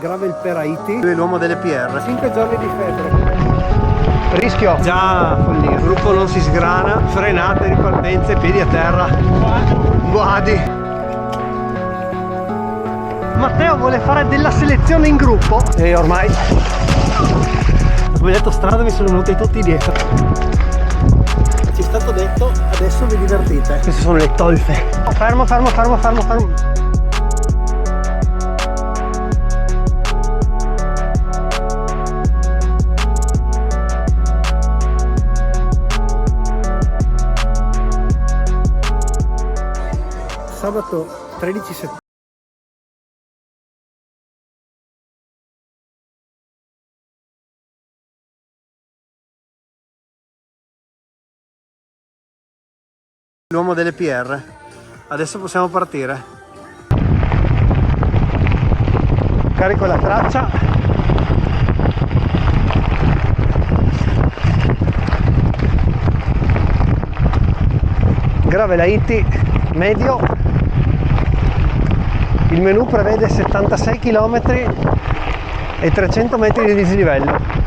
Gravel per Haiti. Lui è l'uomo delle PR. 5 giorni di febbre. Rischio. Già follia. Il gruppo non si sgrana. Frenate, ripartenze, piedi a terra. Guadi. Matteo vuole fare della selezione in gruppo. E ormai ho sbagliato strada, mi sono venuti tutti dietro. Ci è stato detto, adesso vi divertite. Queste sono le tolfe. Fermo. Sabato 13 settembre. L'uomo delle PR. Adesso possiamo partire. Carico la traccia. Gravel Haiti medio. Il menu prevede 76 km e 300 metri di dislivello.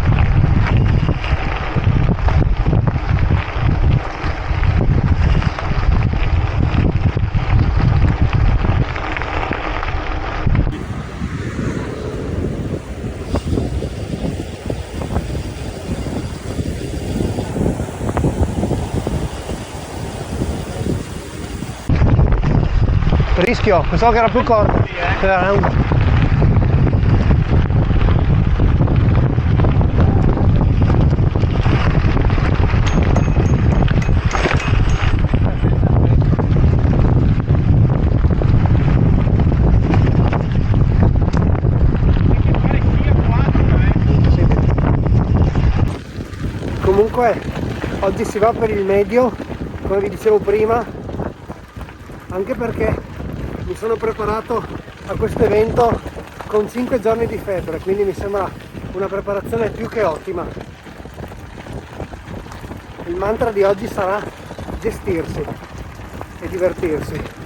Rischio, pensavo che era più corto. Comunque oggi si va per il medio, come vi dicevo prima, anche perché mi sono preparato a questo evento con 5 giorni di febbre, quindi mi sembra una preparazione più che ottima. Il mantra di oggi sarà gestirsi e divertirsi.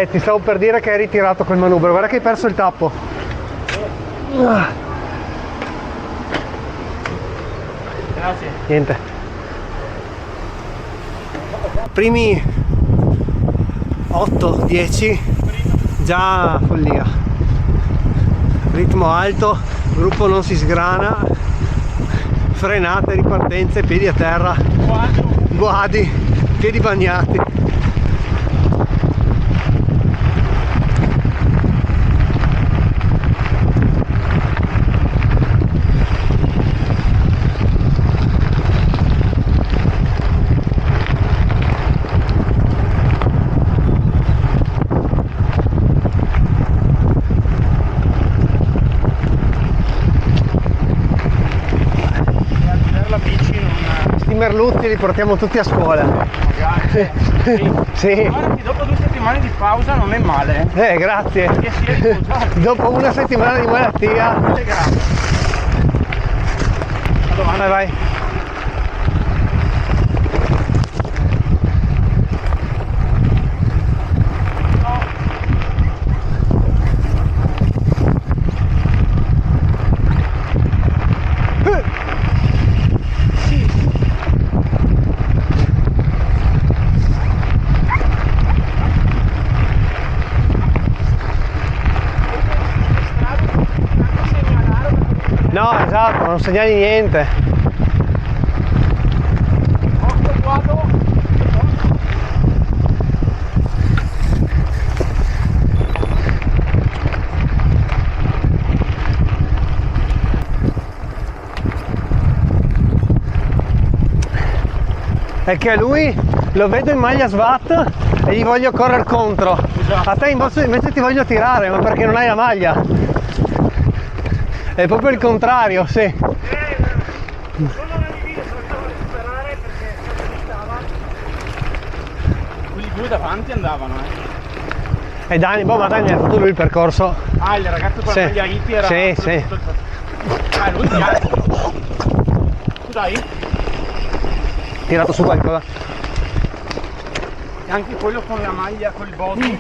Ti stavo per dire che hai ritirato quel manubrio, guarda che hai perso il tappo. Grazie. Niente. Primi 8-10 già follia. Ritmo alto, gruppo non si sgrana, frenate, ripartenze, piedi a terra, guadi, piedi bagnati. ragazzi li portiamo tutti a scuola. Grazie. Sì. Guarda che dopo 2 settimane di pausa non è male. Grazie. Che si è riposato. Dopo una settimana di malattia. Grazie. Vai, vai. No, esatto, non segnali niente. Occhio quadro. È che a lui lo vedo in maglia SWAT e gli voglio correre contro. Esatto. A te invece ti voglio tirare, ma perché non hai la maglia. È proprio il contrario, sì. Solo la divisa se la devo recuperare perché si stava. Quelli due davanti andavano, E Dani, boh, ma Dani ha fatto lui il percorso. Ah, il ragazzo con Sì. la maglia hippie era. Sì, sì. Ah, lui ti ha. Tu dai? Tirato su qualcosa. E anche quello con la maglia, col body.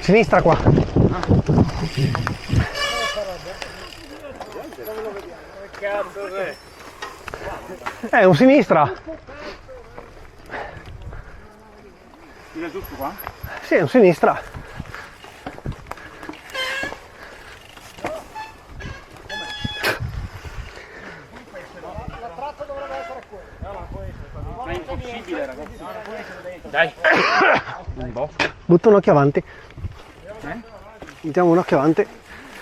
Sinistra qua. È un sinistra. Tira giusto qua? Sì, è un sinistra. Ma è impossibile, ragazzi. Dai. Un po'. Butta un occhio avanti. Mettiamo un occhio avanti.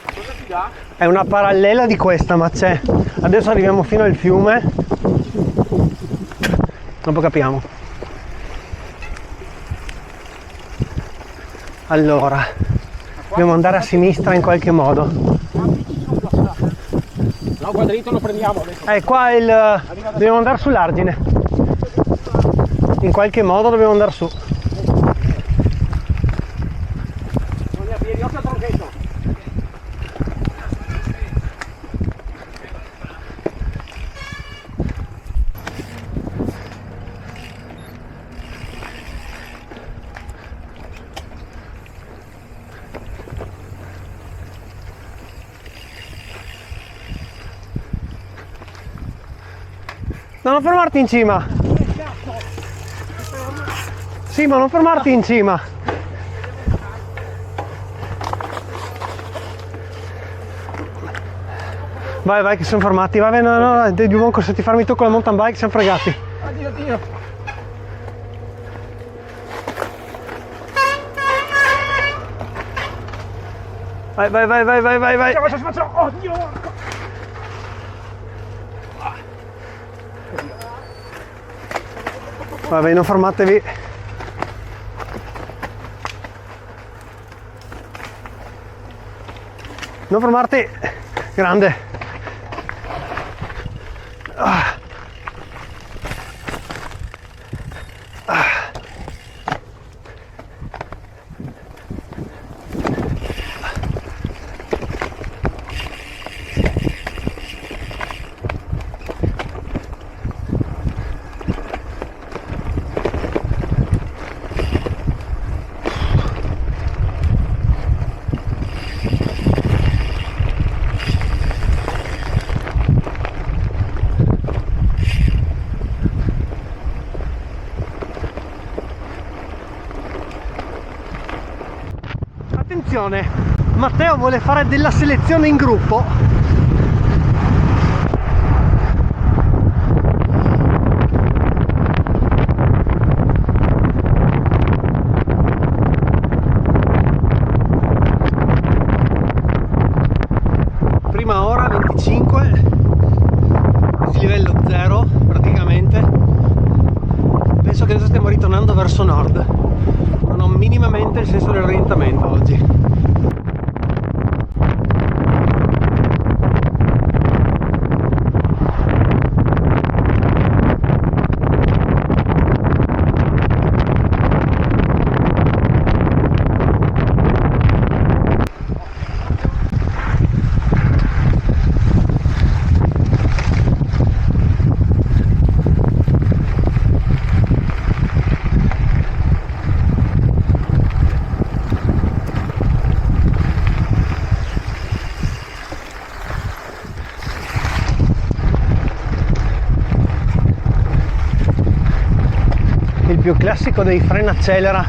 Cosa ti dà? È una parallela di questa, ma c'è. Adesso arriviamo fino al fiume. Dopo capiamo. Allora, dobbiamo andare a sinistra in qualche modo. No, qua dritto lo prendiamo adesso. Qua il. Dobbiamo andare sull'argine. In qualche modo dobbiamo andare su. Non ne avvieni, occhio al tronchetto. No, non fermarti in cima. Sì, ma non fermarti in cima. Vai, vai, che sono fermati. Vai, no, no, dobbiamo se ti fermi tu con la mountain bike, siamo fregati. Addio, addio. Vai, vai, vai, vai, vai, vai, vai. Faccio. Oddio. Vai, vai, non fermatevi. Non fermarti. Grande. Ah. Ah. Attenzione, Matteo vuole fare della selezione in gruppo. Prima ora 25, livello 0 praticamente. Penso che adesso stiamo ritornando verso nord. Non ho minimamente il senso dell'orientamento oggi. il più classico dei frena accelera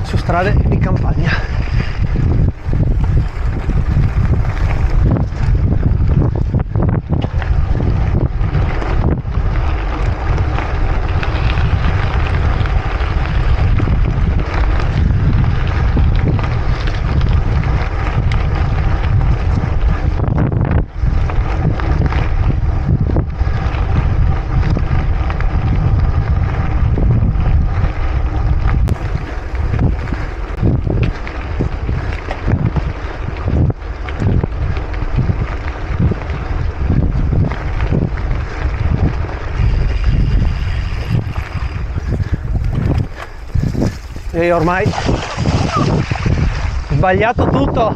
su strade di campagna. E ormai sbagliato tutto.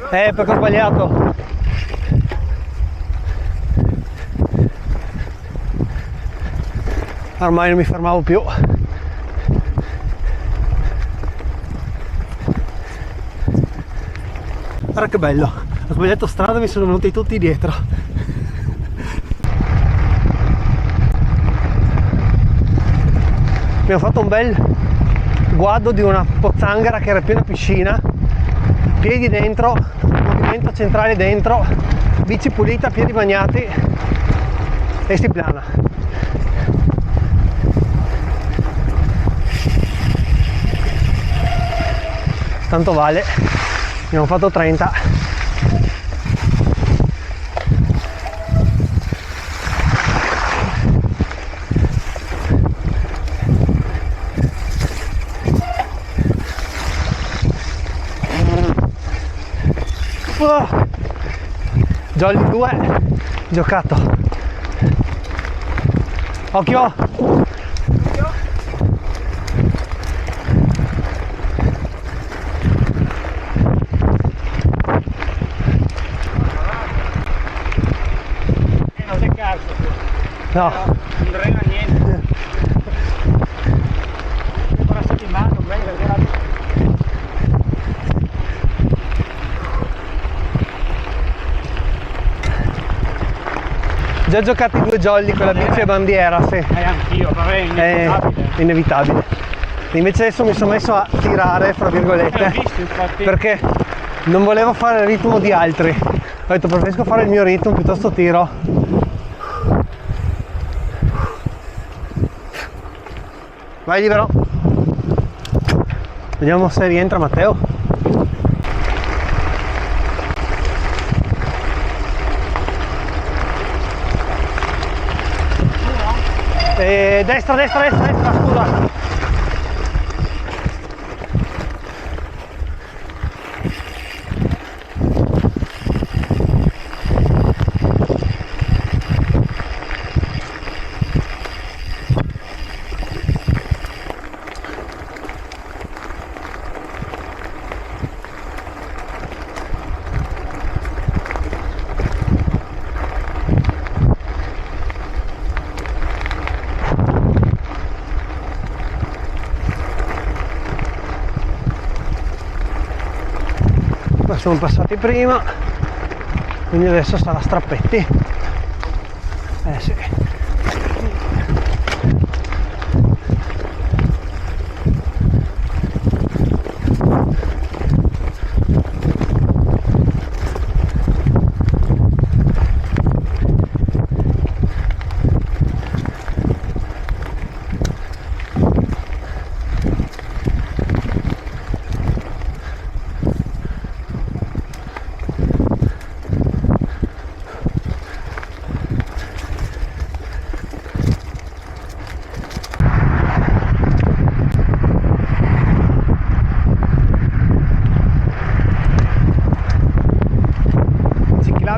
Perché ho sbagliato. Ormai non mi fermavo più. Guarda che bello, ho sbagliato strada e mi sono venuti tutti dietro. Abbiamo fatto un bel guado di una pozzanghera che era piena piscina, piedi dentro, movimento centrale dentro, bici pulita, piedi bagnati e si plana. Tanto vale. Abbiamo fatto 30. Jolly 2 giocato. Occhio. No. Non drena niente. Ora sta in mano, meglio guarda. Già giocati 2 jolly con la bici e bandiera, sì. Anch'io, vabbè, inevitabile. È inevitabile. Invece adesso mi sono messo a tirare, fra virgolette, Visto, infatti. perché non volevo fare il ritmo di altri. Ho detto preferisco fare il mio ritmo piuttosto tiro. Vai libero. Vediamo se rientra Matteo. Destra, scusa. Sono passati prima, quindi adesso sarà strappetti. Sì.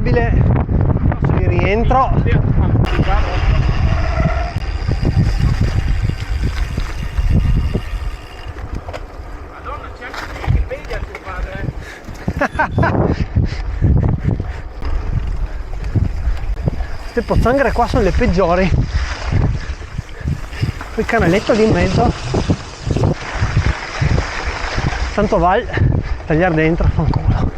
Di rientro. Madonna, c'è anche che vedi a tuo padre. Queste pozzanghere qua sono le peggiori. Poi il canaletto lì in mezzo. tanto Val tagliare dentro, fanculo.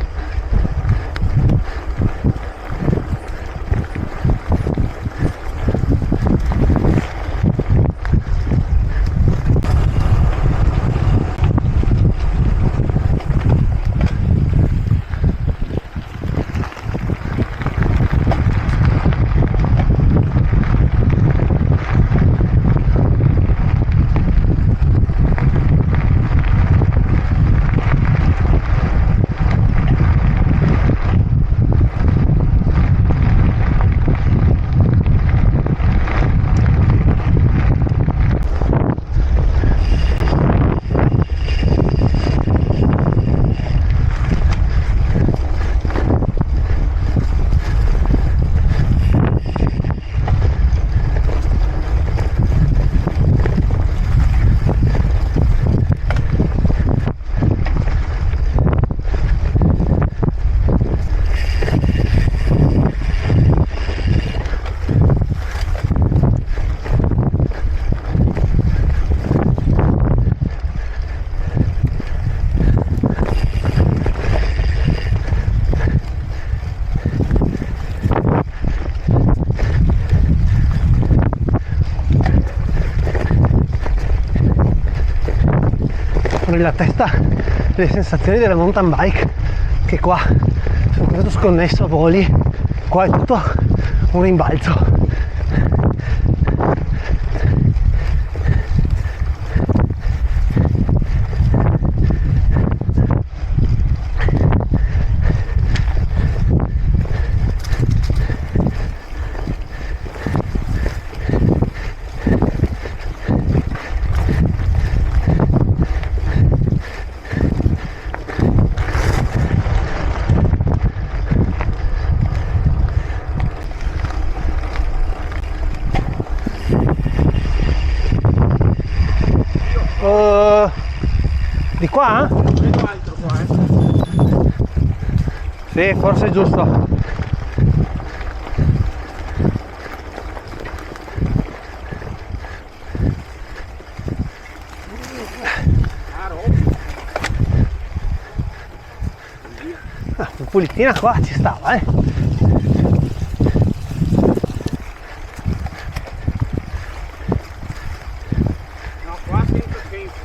La testa le sensazioni della mountain bike, che qua sono tutto sconnesso a voli, qua è tutto un rimbalzo. Di qua? Vedo altro qua, Sì, forse è giusto. Ah, un pulitina qua ci stava, No, qua senza senso.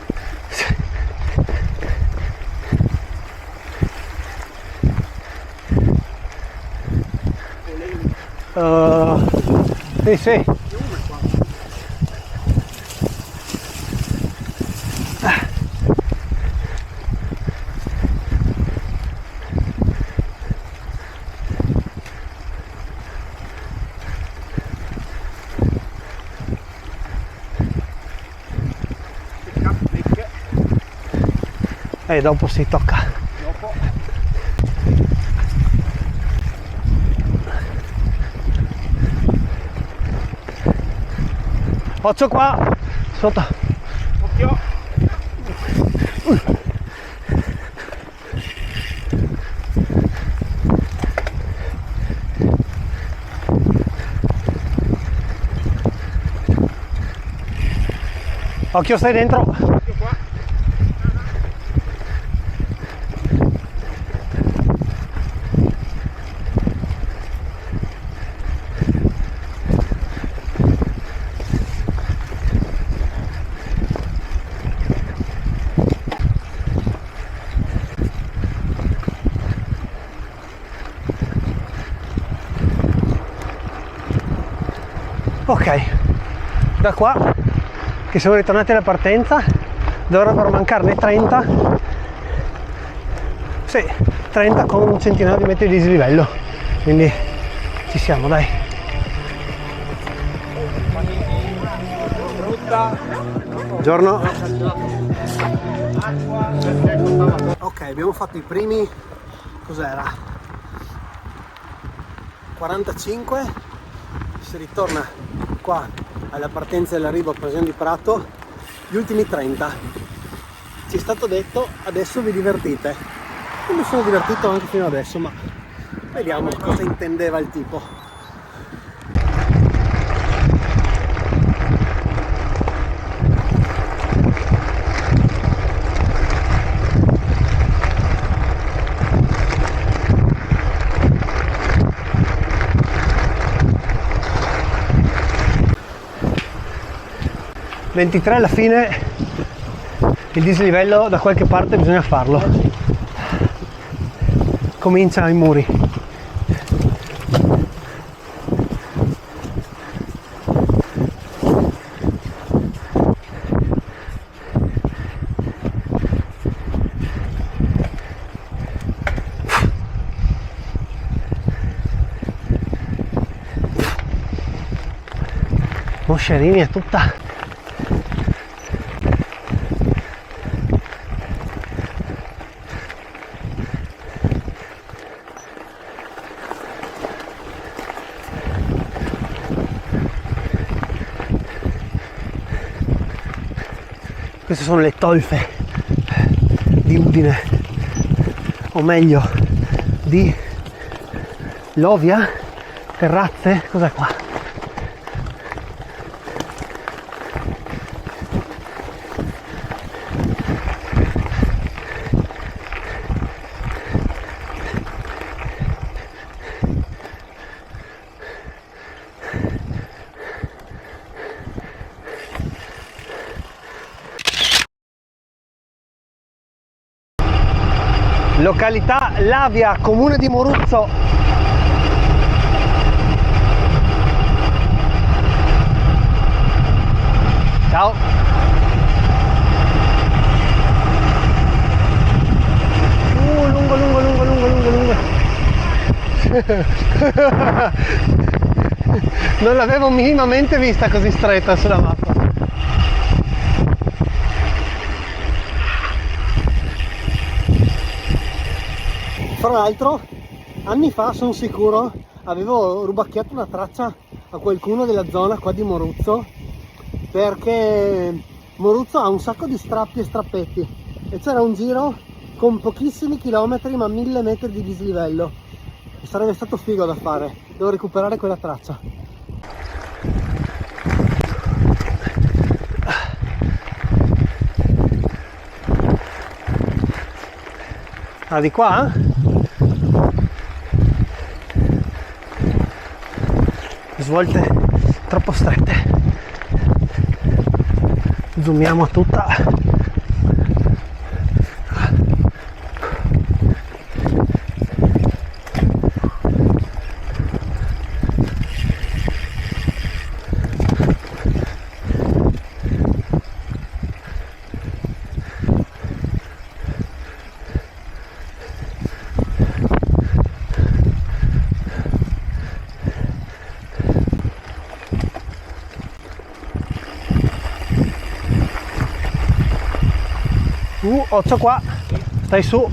Sì, sì. Dopo si tocca. Dopo. Occhio qua, sotto. Occhio. Occhio, stai dentro. Occhio qua. Ok, da qua che siamo ritornati alla partenza dovrebbero mancarne 30, sì, 30 con un centinaio di metri di dislivello, quindi ci siamo, dai. Buongiorno. Ok, abbiamo fatto i primi, cos'era? 45, si ritorna qua alla partenza dell'arrivo a Prasione di Prato, gli ultimi 30. Ci è stato detto adesso vi divertite. Io mi sono divertito anche fino adesso, ma vediamo cosa intendeva il tipo. 23 alla fine il dislivello da qualche parte bisogna farlo. Comincia ai muri. Moscerini è tutta queste sono le tolfe di Udine, o meglio di Lovia, Terrazze, cos'è qua? Località Lavia, comune di Moruzzo. Ciao. Lungo. Non l'avevo minimamente vista così stretta sulla mappa. Fra l'altro, anni fa, sono sicuro, avevo rubacchiato una traccia a qualcuno della zona qua di Moruzzo, perché Moruzzo ha un sacco di strappi e strappetti e c'era un giro con pochissimi chilometri ma 1000 metri di dislivello. Sarebbe stato figo da fare, devo recuperare quella traccia. Ah, di qua? Svolte troppo strette. Zoomiamo a tutta. Occhio qua, stai su.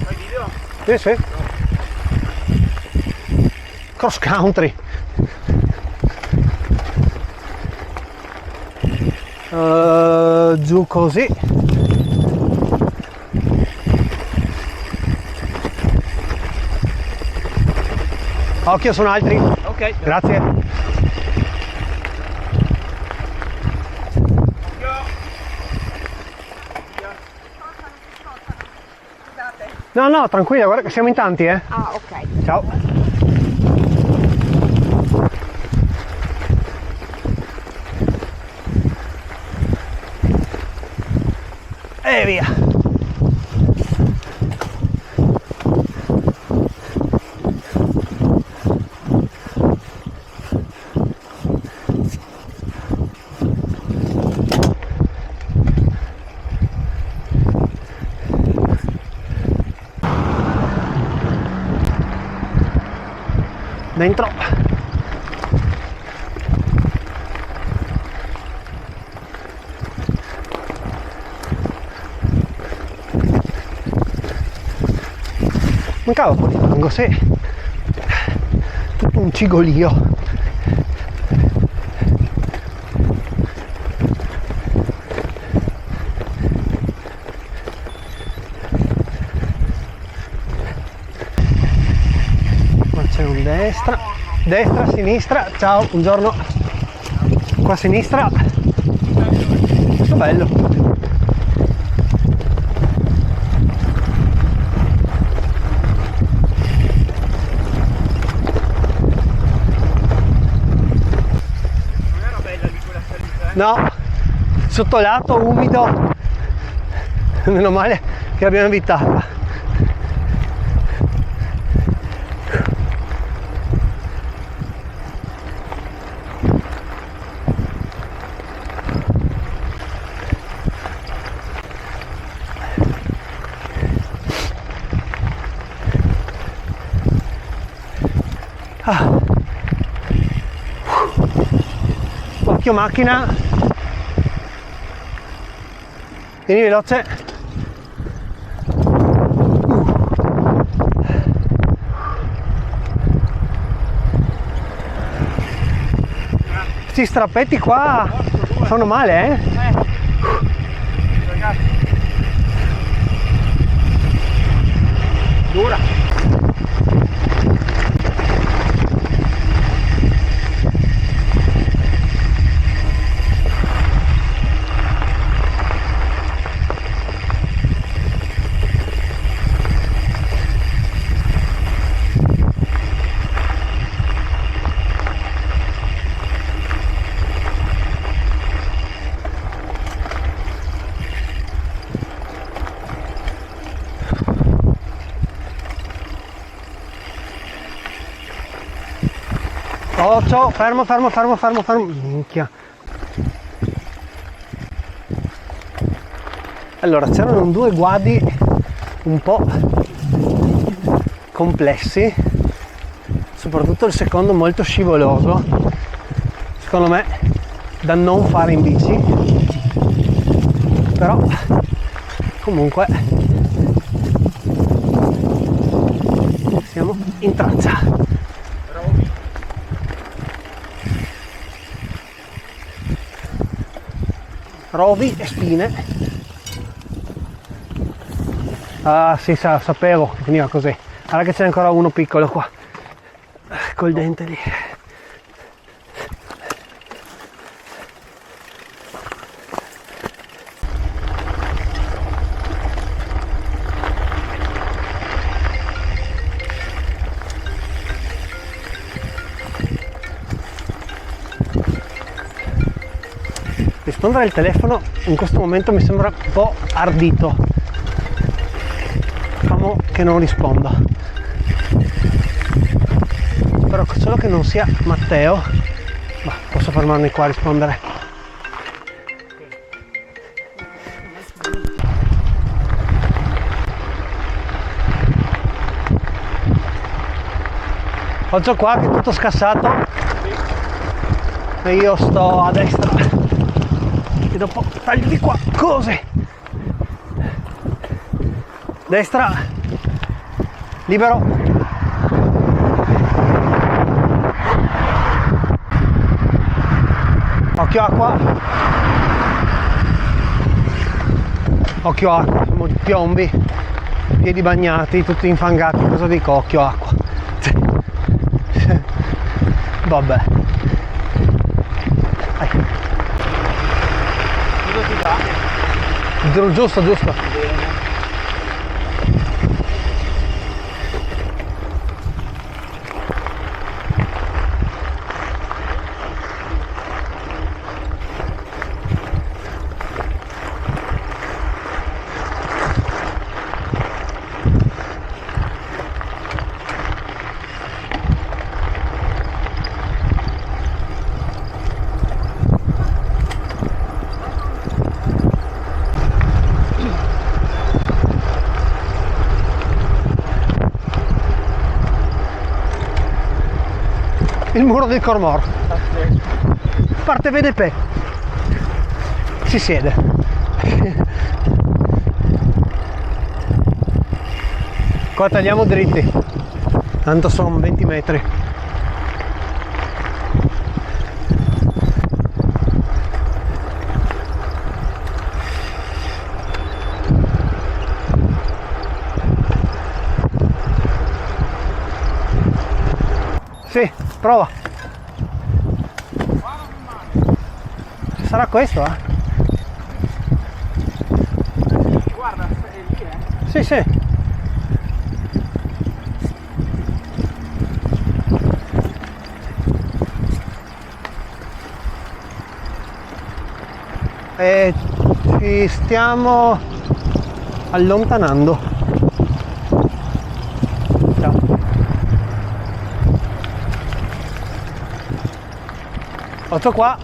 Fai video? Sì. Cross country. Giù così. Occhio, sono altri. Ok. Grazie. No, tranquilla, guarda che siamo in tanti, eh. Ah, ok. Ciao. E via. Dentro. Mancava un po' di fango, sì. Tutto un cigolio. C'è un destra, sinistra, ciao, buongiorno. Qua a sinistra, molto bello. No, sotto lato umido, meno male che l'abbiamo evitata. Occhio macchina, vieni veloce. Questi strappetti qua fanno male, eh? Dura. Occhio, fermo. Minchia. Allora, c'erano due guadi un po' complessi, soprattutto il secondo molto scivoloso, secondo me da non fare in bici, però comunque siamo in traccia. Rovi e spine. Ah sì, sapevo che finiva così. Guarda che c'è ancora uno piccolo qua col dente lì. Rispondere al telefono in questo momento mi sembra un po' ardito. Facciamo che non risponda. Però solo che non sia Matteo, ma posso fermarmi qua a rispondere. Occhio qua che è tutto scassato e io sto a destra. E dopo taglio di qua, così. Destra, libero. Occhio acqua. Occhio acqua, siamo piombi, piedi bagnati, tutti infangati, cosa dico? Occhio acqua. Vabbè. Giusto. Il muro del Cormor. Parte VDP. Si siede. Qua tagliamo dritti. Tanto sono 20 metri. Sì, prova. Sarà questo, eh? Guarda, è lì, eh? Sì, sì. e ci stiamo allontanando. Ciao. Otto qua.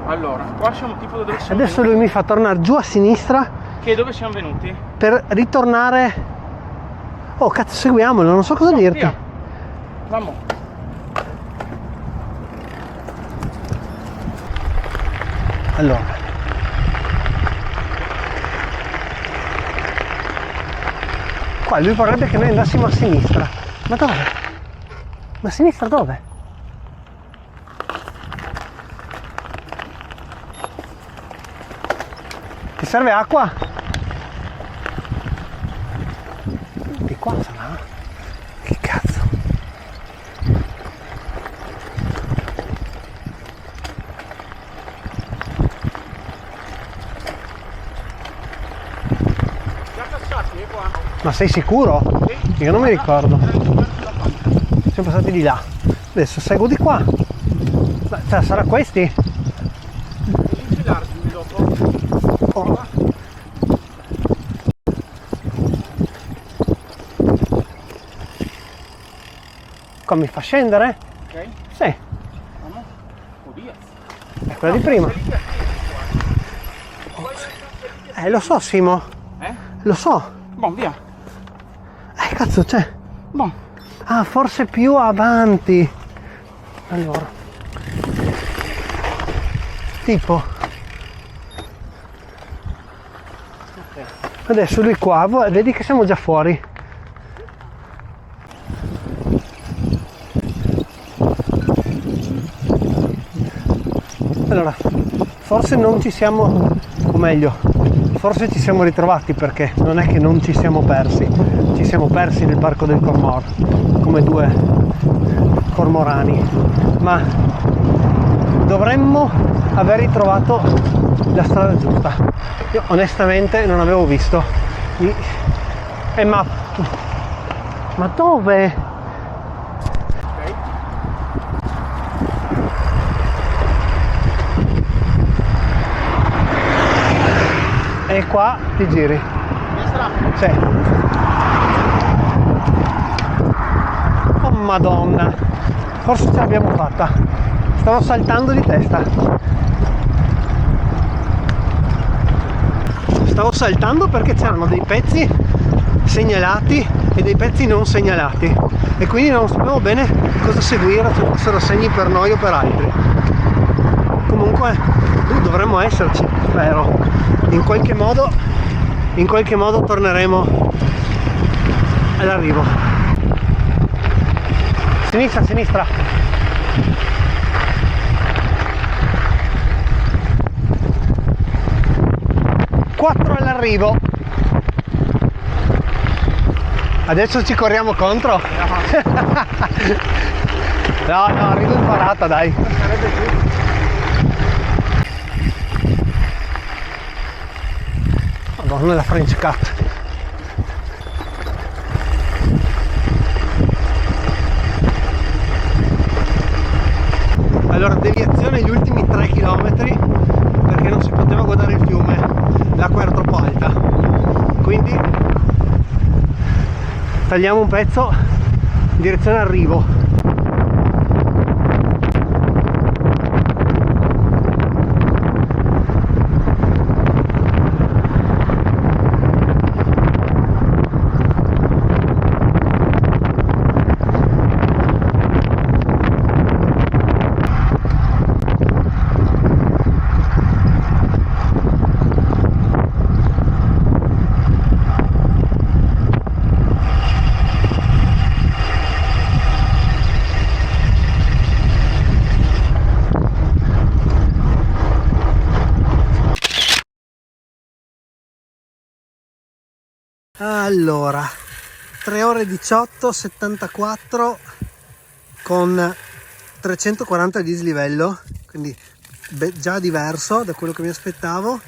Allora, qua siamo tipo da dove siamo Adesso lui mi fa tornare giù a sinistra venuti. Che dove siamo venuti? per ritornare. Oh cazzo, seguiamolo, non so cosa dirti. Via. Vamo. Allora, qua lui vorrebbe che noi andassimo a sinistra. Ma dove? Ma a sinistra dove? Ti serve acqua? Di qua sarà? Che cazzo? Già passati qua? Ma sei sicuro? Sì. Io non mi ricordo. Siamo passati di là. Adesso seguo di qua. Ma, cioè, sarà questi? Infilarti dopo. Oh. Qua mi fa scendere? Ok? Sì, Vamo. Oddio. è quella di prima. Lo so Simo, lo so. Buon, via. Cazzo c'è. Buon. Ah, forse più avanti. Allora. Tipo. Adesso lui qua, vedi che siamo già fuori. Allora, forse non ci siamo, o meglio, forse ci siamo ritrovati perché non è che non ci siamo persi nel parco del Cormor, come due cormorani, ma dovremmo aver ritrovato la strada giusta. Io onestamente non avevo visto ma dove? Ok. E qua ti giri. Destra. Sì. Oh madonna, forse ce l'abbiamo fatta. Stavo saltando di testa. Stavo saltando perché c'erano dei pezzi segnalati e dei pezzi non segnalati e quindi non sapevo bene cosa seguire, se fossero segni per noi o per altri. Comunque dovremmo esserci, spero. In qualche modo torneremo all'arrivo. Sinistra, sinistra. Quattro all'arrivo. Adesso ci corriamo contro? No, arrivo in parata, dai. Sarebbe giusto. Madonna, la French Cut. Allora, deviazione gli ultimi 3 km perché non si poteva guardare il fiume, l'acqua era troppo alta, quindi tagliamo un pezzo in direzione arrivo. Allora, 3 ore 18, 74 con 340 di dislivello quindi già diverso da quello che mi aspettavo.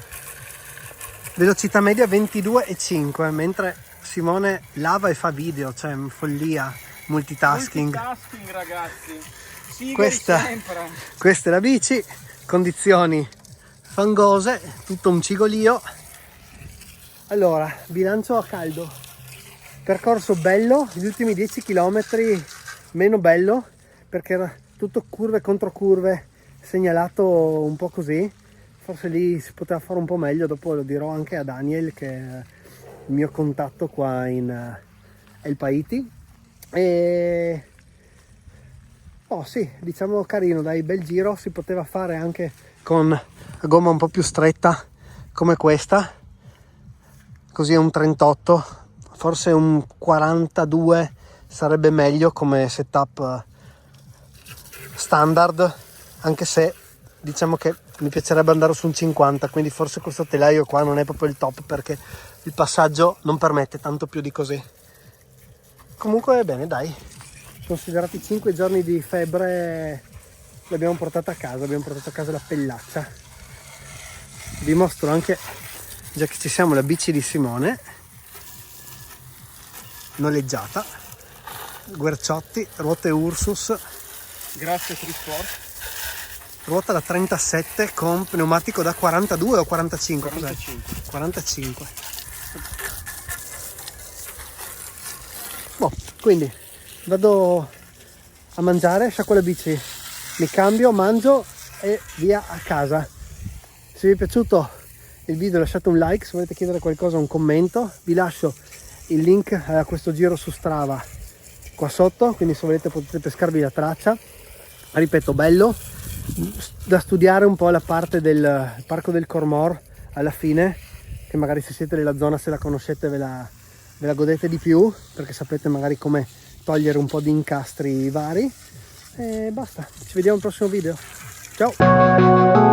Velocità media 22,5, mentre Simone lava e fa video, cioè follia, multitasking. Multitasking, ragazzi. Sigari Questa è la bici, condizioni fangose, tutto un cigolio. Allora, bilancio a caldo, percorso bello, gli ultimi 10 km meno bello perché era tutto curve contro curve, segnalato un po' così, forse lì si poteva fare un po' meglio, dopo lo dirò anche a Daniel che è il mio contatto qua in El Paiti. E oh sì, diciamo carino, dai, bel giro, si poteva fare anche con la gomma un po' più stretta come questa, così è un 38, forse un 42 sarebbe meglio come setup standard, anche se diciamo che mi piacerebbe andare su un 50, quindi forse questo telaio qua non è proprio il top perché il passaggio non permette tanto più di così. Comunque bene, dai, considerati 5 giorni di febbre l'abbiamo portata a casa, la pellaccia. Vi mostro anche, già che ci siamo, la bici di Simone noleggiata, Guerciotti, ruote Ursus, Grazie Trisport. ruota da 37 con pneumatico da 42 o 45? 45. 45. Boh, quindi vado a mangiare, sciacquo la bici, mi cambio, mangio e via a casa. Se vi è piaciuto il video lasciate un like, se volete chiedere qualcosa un commento, vi lascio il link a questo giro su Strava qua sotto, quindi se volete potete pescarvi la traccia. Ripeto, bello, da studiare un po' la parte del Parco del Cormor alla fine, che magari se siete nella zona, se la conoscete, ve la godete di più, perché sapete magari come togliere un po' di incastri vari. E basta, ci vediamo al prossimo video, ciao!